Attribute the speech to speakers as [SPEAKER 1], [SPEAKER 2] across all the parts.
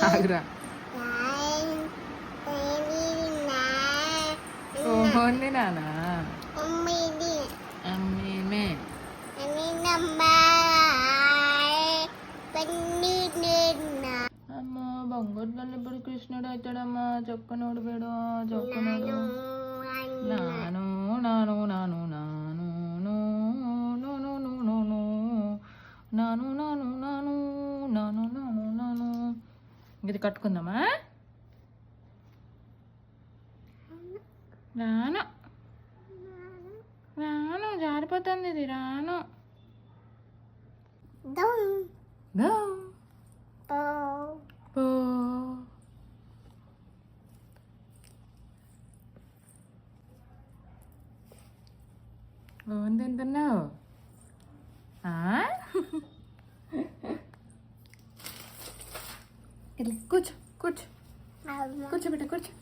[SPEAKER 1] ఆగురా. ఓన్లీ నానా అమ్మేమే అమ్మా బంగారు ఇప్పుడు కృష్ణుడు అవుతాడమ్మా. చొక్కనోడు పేడు చొక్కనోడు నాను నాను నాను నాను నాను నాను నాను నాను నాను నాను నాను నాను. ఇది కట్టుకుందామా? రాను రాను, జారిపోతుంది ఇది. రాను ఓన్ తింటున్నావు? కూర్చో కూర్చో కూర్చోబెట్ట కూర్చో.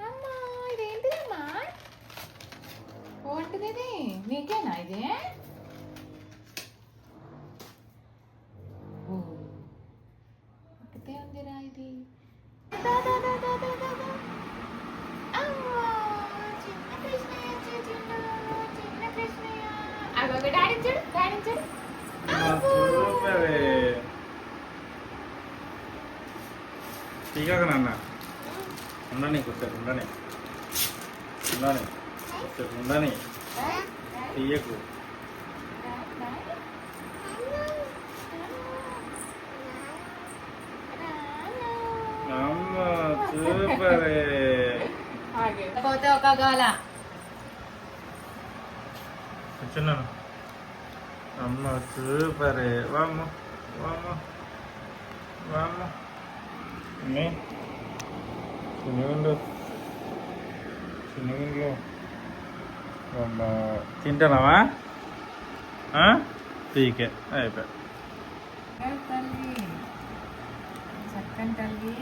[SPEAKER 1] అమ్మా ఇదేంటిదమ్మా? ఓంటిది ఇది నీకేనా? ఇదే ఒకటే ఉందిరా ఇది.
[SPEAKER 2] తీయక నాన్న ఉండని కొద్దిసేపు ఉండని ఉండని కొద్దిసేపు ఉండని తీయకు. అమ్మ సూపరే.
[SPEAKER 1] పోతే ఒక గోల
[SPEAKER 2] కూర్చున్నాను. అమ్మ సూపరే. వామ్మ వామ్మ వామ్మ చిన్నగుండు చిన్నగుండు. అమ్మ తింటానావా? తీకే అయిపోయా.
[SPEAKER 1] తల్లి చక్కని తల్లి.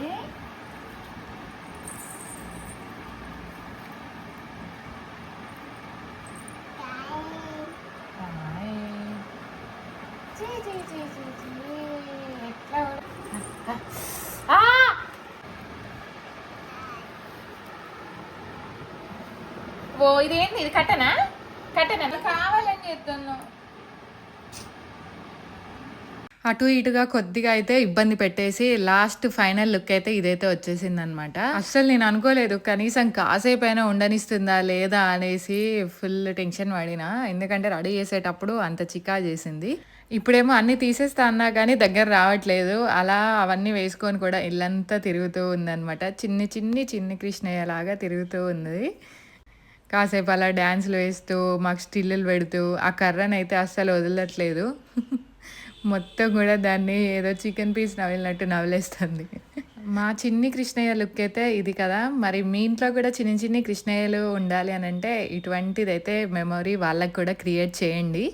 [SPEAKER 1] ఓ ఇదేంటి? ఇది కట్టనా? కట్టనా? కావాలని చెప్తున్నావు. అటు ఇటుగా కొద్దిగా అయితే ఇబ్బంది పెట్టేసి లాస్ట్ ఫైనల్ లుక్ అయితే ఇదైతే వచ్చేసింది అనమాట. అస్సలు నేను అనుకోలేదు కనీసం కాసేపు అయినా ఉండనిస్తుందా లేదా అనేసి ఫుల్ టెన్షన్ పడినా. ఎందుకంటే రెడీ చేసేటప్పుడు అంత చికా చేసింది. ఇప్పుడేమో అన్ని తీసేస్తా అన్నా కానీ దగ్గర రావట్లేదు. అలా అవన్నీ వేసుకొని కూడా ఇల్లంతా తిరుగుతూ ఉందన్నమాట. చిన్ని కృష్ణయ్య లాగా తిరుగుతూ ఉంది. కాసేపు అలా డ్యాన్స్లు వేస్తూ మాకు స్టిల్లులు పెడుతూ ఆ కర్రనైతే అస్సలు వదలట్లేదు. మొత్తం కూడా దాన్ని ఏదో చికెన్ పీస్ నవ్వినట్టు నవ్వులేస్తుంది. మా చిన్ని కృష్ణయ్య లుక్ అయితే ఇది కదా. మరి మీ ఇంట్లో కూడా చిన్ని కృష్ణయ్యలు ఉండాలి అని అంటే ఇటువంటిదైతే మెమొరీ వాళ్ళకి కూడా క్రియేట్ చేయండి.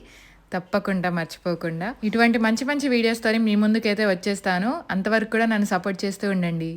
[SPEAKER 1] తప్పకుండా మర్చిపోకుండా. ఇటువంటి మంచి వీడియోస్తో మీ ముందుకైతే వచ్చేస్తాను. అంతవరకు కూడా నన్ను సపోర్ట్ చేస్తూ ఉండండి.